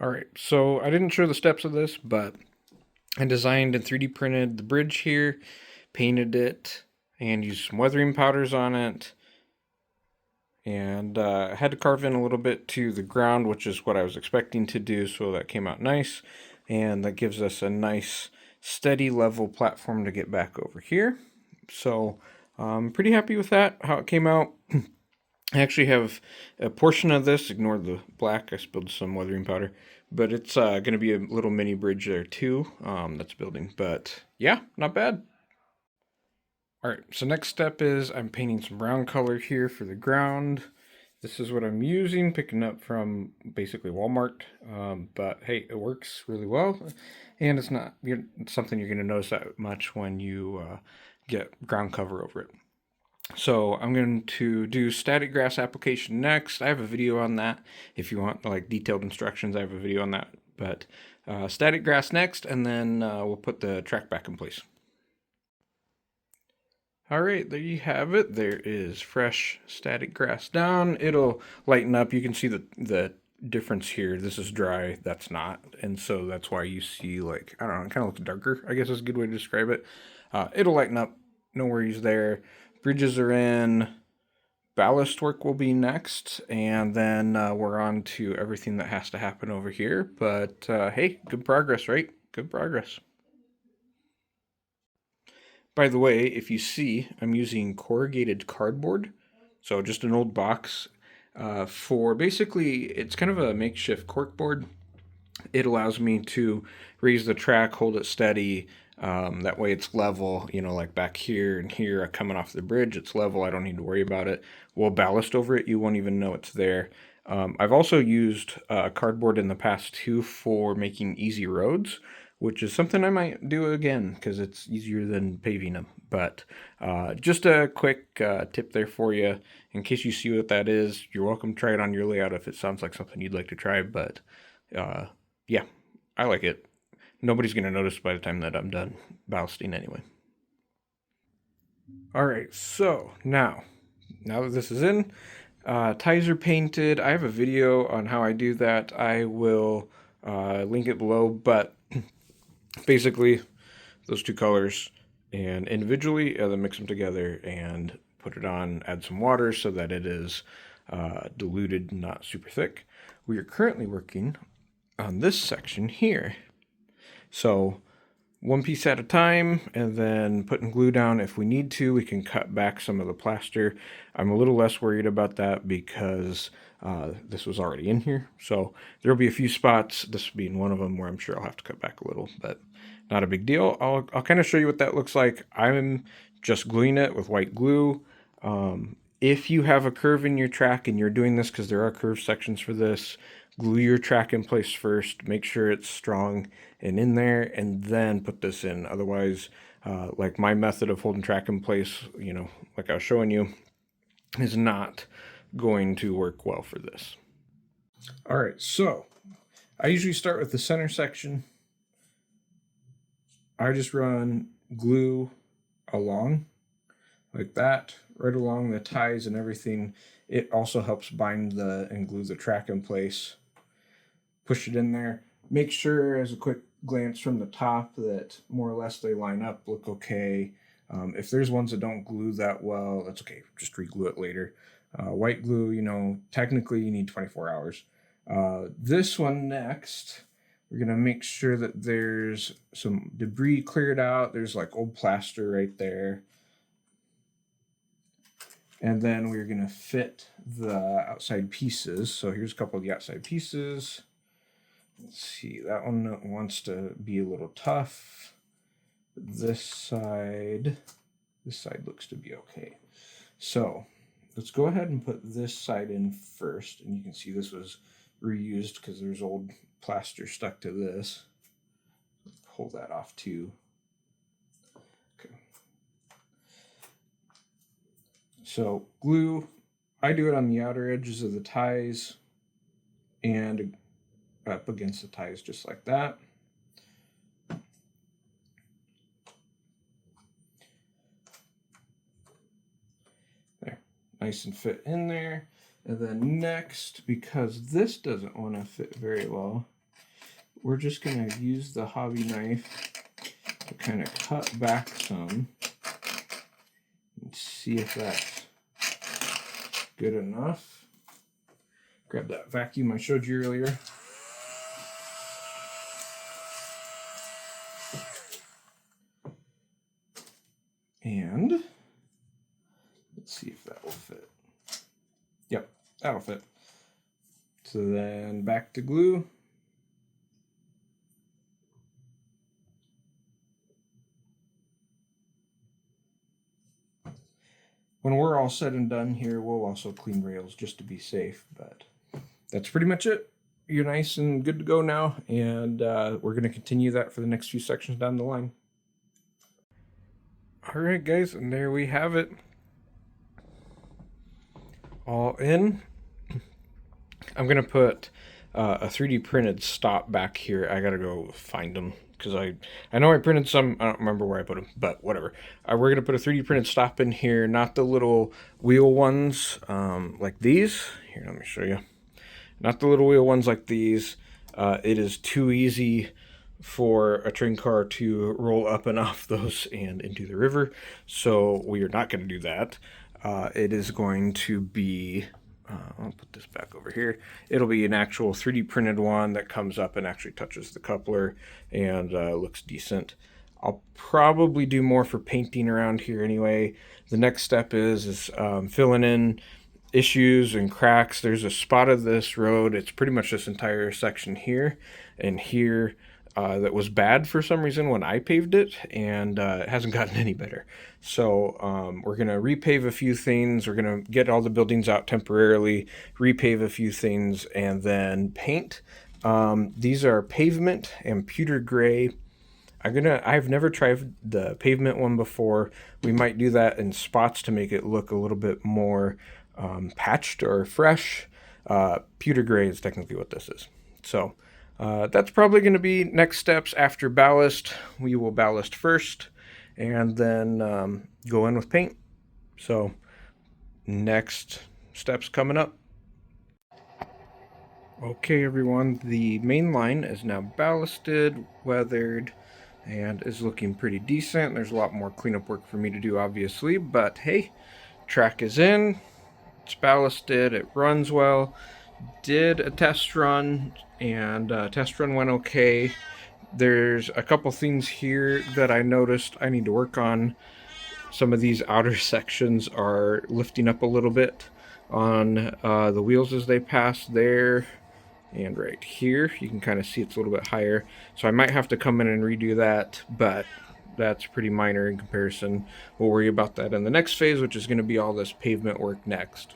All right, so I didn't show the steps of this, but I designed and 3D printed the bridge here, painted it, and used some weathering powders on it. And I had to carve in a little bit to the ground, which is what I was expecting to do, so that came out nice. And that gives us a nice, steady level platform to get back over here. So I'm pretty happy with that, how it came out. I actually have a portion of this, ignore the black, I spilled some weathering powder, but it's going to be a little mini bridge there too that's building. But yeah, not bad. All right, so next step is I'm painting some brown color here for the ground. This is what I'm using, picking up from basically Walmart, but hey, it works really well, and it's not something you're going to notice that much when you get ground cover over it. So I'm going to do static grass application next. I have a video on that. If you want like detailed instructions, I have a video on that. But static grass next, and then we'll put the track back in place. All right, there you have it. There is fresh static grass down. It'll lighten up. You can see the difference here. This is dry, that's not. And so that's why you see like, I don't know, it kind of looks darker, I guess is a good way to describe it. It'll lighten up, no worries there. Bridges are in. Ballast work will be next, and then we're on to everything that has to happen over here. But hey, good progress, right? Good progress. By the way, if you see, I'm using corrugated cardboard, so just an old box for basically, it's kind of a makeshift corkboard. It allows me to raise the track, hold it steady. That way it's level, you know, like back here and here coming off the bridge, it's level. I don't need to worry about it. We'll ballast over it. You won't even know it's there. I've also used cardboard in the past too for making easy roads, which is something I might do again because it's easier than paving them. But just a quick tip there for you in case you see what that is. You're welcome to try it on your layout if it sounds like something you'd like to try. But yeah, I like it. Nobody's going to notice by the time that I'm done ballasting anyway. All right, so now that this is in, ties are painted. I have a video on how I do that. I will link it below, but basically those two colors and individually, then mix them together and put it on, add some water so that it is diluted, not super thick. We are currently working on this section here. So one piece at a time, and then putting glue down. If we need to, we can cut back some of the plaster. I'm a little less worried about that because this was already in here. So there'll be a few spots, this being one of them, where I'm sure I'll have to cut back a little, but not a big deal. I'll kind of show you what that looks like. I'm just gluing it with white glue. If you have a curve in your track and you're doing this, because there are curved sections for this, glue your track in place first, make sure it's strong and in there, and then put this in. Otherwise, like my method of holding track in place, you know, like I was showing you, is not going to work well for this. All right, so I usually start with the center section. I just run glue along like that, right along the ties and everything. It also helps bind and glue the track in place. Push it in there. Make sure, as a quick glance from the top, that more or less they line up, look okay. If there's ones that don't glue that well, that's okay. Just re-glue it later. White glue, you know, technically you need 24 hours. This one next, we're going to make sure that there's some debris cleared out. There's like old plaster right there. And then we're going to fit the outside pieces. So here's a couple of the outside pieces. Let's see, that one wants to be a little tough. This side looks to be okay. So let's go ahead and put this side in first. And you can see this was reused because there's old plaster stuck to this. Pull that off too. Okay. So glue, I do it on the outer edges of the ties and up against the ties just like that. There, nice and fit in there. And then next, because this doesn't want to fit very well, we're just going to use the hobby knife to kind of cut back some and see if that's good enough. Grab that vacuum I showed you earlier. And let's see if that will fit. Yep, that'll fit. So then back to glue. When we're all said and done here, we'll also clean rails just to be safe, but that's pretty much it. You're nice and good to go now, and we're going to continue that for the next few sections down the line. All right, guys, and there we have it. All in. I'm going to put a 3D printed stop back here. I got to go find them because I know I printed some. I don't remember where I put them, but whatever. We're going to put a 3D printed stop in here, not the little wheel ones like these. Here, let me show you. Not the little wheel ones like these. It is too easy for a train car to roll up and off those and into the river, so we are not going to do that. It is going to be, I'll put this back over here. It'll be an actual 3D printed one that comes up and actually touches the coupler and looks decent. I'll probably do more for painting around here anyway. The next step is filling in issues and cracks. There's a spot of this road, it's pretty much this entire section here and here, that was bad for some reason when I paved it, and it hasn't gotten any better. So we're going to repave a few things. We're going to get all the buildings out temporarily, repave a few things, and then paint. These are pavement and pewter gray. I've never tried the pavement one before. We might do that in spots to make it look a little bit more patched or fresh. Pewter gray is technically what this is. So that's probably going to be next steps after ballast. We will ballast first and then go in with paint. So next steps coming up. Okay, everyone, the main line is now ballasted, weathered, and is looking pretty decent. There's a lot more cleanup work for me to do, obviously, but hey, track is in, it's ballasted, it runs well. Did a test run, and test run went okay. There's a couple things here that I noticed I need to work on. Some of these outer sections are lifting up a little bit on the wheels as they pass there. And right here, you can kind of see it's a little bit higher. So I might have to come in and redo that, but that's pretty minor in comparison. We'll worry about that in the next phase, which is going to be all this pavement work next.